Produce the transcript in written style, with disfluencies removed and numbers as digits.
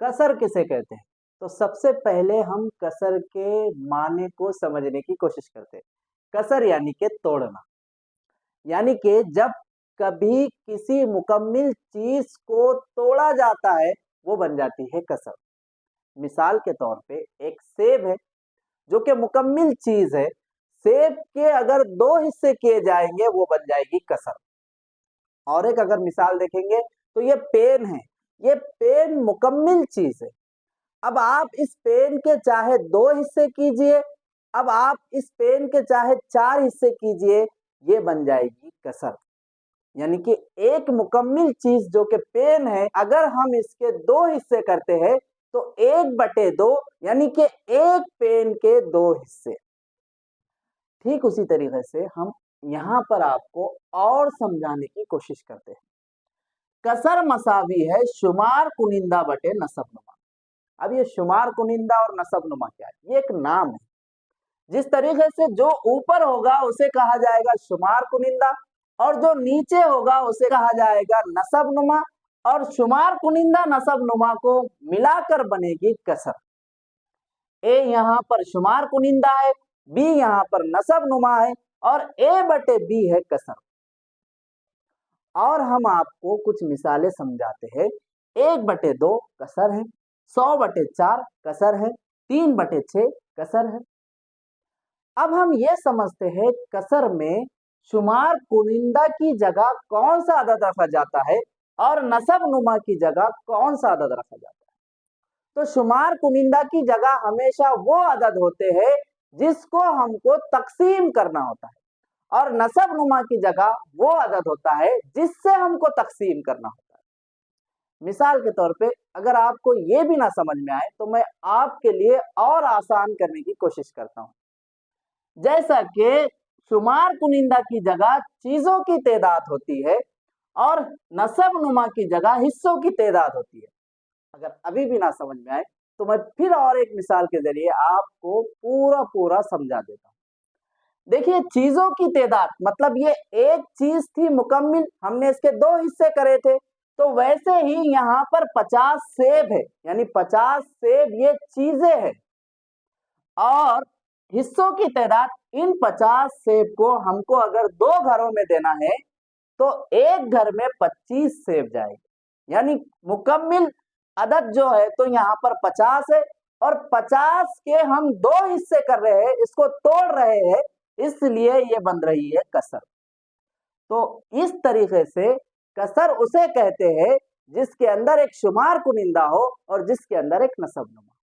कसर किसे कहते हैं? तो सबसे पहले हम कसर के माने को समझने की कोशिश करते हैं। कसर यानी कि तोड़ना, यानी कि जब कभी किसी मुकम्मिल चीज को तोड़ा जाता है, वो बन जाती है कसर। मिसाल के तौर पे एक सेब है जो कि मुकम्मिल चीज है। सेब के अगर दो हिस्से किए जाएंगे वो बन जाएगी कसर। और एक अगर मिसाल देखेंगे तो ये पेन है, ये पेन मुकम्मिल चीज है। अब आप इस पेन के चाहे दो हिस्से कीजिए, अब आप इस पेन के चाहे चार हिस्से कीजिए, ये बन जाएगी कसर। यानी कि एक मुकम्मिल चीज जो कि पेन है, अगर हम इसके दो हिस्से करते हैं तो 1/2 यानी कि एक पेन के दो हिस्से। ठीक उसी तरीके से हम यहां पर आपको और समझाने की कोशिश करते हैं। कसर मसावी है शुमार कुनिंदा बटे नसब नुमा। अब ये शुमार कुनिंदा और नसब नुमा क्या है? ये एक नाम है। जिस तरीके से जो ऊपर होगा उसे कहा जाएगा शुमार कुनिंदा, और जो नीचे होगा उसे कहा जाएगा नसब नुमा, और शुमार कुनिंदा नसब नुमा को मिलाकर बनेगी कसर। ए यहाँ पर शुमार कुनिंदा है, बी यहाँ पर नसब नुमा है, और ए बटे बी है कसर। और हम आपको कुछ मिसालें समझाते हैं। 1/2 कसर है, 100/4 कसर है, 3/6 कसर है। अब हम ये समझते हैं कसर में शुमार कुनिंदा की जगह कौन सा अदद रखा जाता है और नसब नुमा की जगह कौन सा अदद रखा जाता है। तो शुमार कुनिंदा की जगह हमेशा वो अदद होते हैं जिसको हमको तकसीम करना होता है, और नसब नुमा की जगह वो अदद होता है जिससे हमको तकसीम करना होता है। मिसाल के तौर पे अगर आपको ये भी ना समझ में आए तो मैं आपके लिए और आसान करने की कोशिश करता हूं। जैसा कि शुमार कुनिंदा की जगह चीजों की तादाद होती है और नसब नुमा की जगह हिस्सों की तादाद होती है। अगर अभी भी ना समझ में आए तो मैं फिर और एक मिसाल के जरिए आपको पूरा समझा देता हूं। देखिए, चीजों की तादाद मतलब ये एक चीज थी मुकम्मिल, हमने इसके दो हिस्से करे थे, तो वैसे ही यहाँ पर 50 सेब है, यानी 50 सेब ये चीजें हैं, और हिस्सों की तादाद इन 50 सेब को हमको अगर दो घरों में देना है तो एक घर में 25 सेब जाएगी। यानी मुकम्मिल अदद जो है तो यहाँ पर 50 है, और 50 के हम दो हिस्से कर रहे हैं, इसको तोड़ रहे हैं, इसलिए ये बन रही है कसर। तो इस तरीके से कसर उसे कहते हैं जिसके अंदर एक शुमार कुनिंदा हो और जिसके अंदर एक नसब नुमा।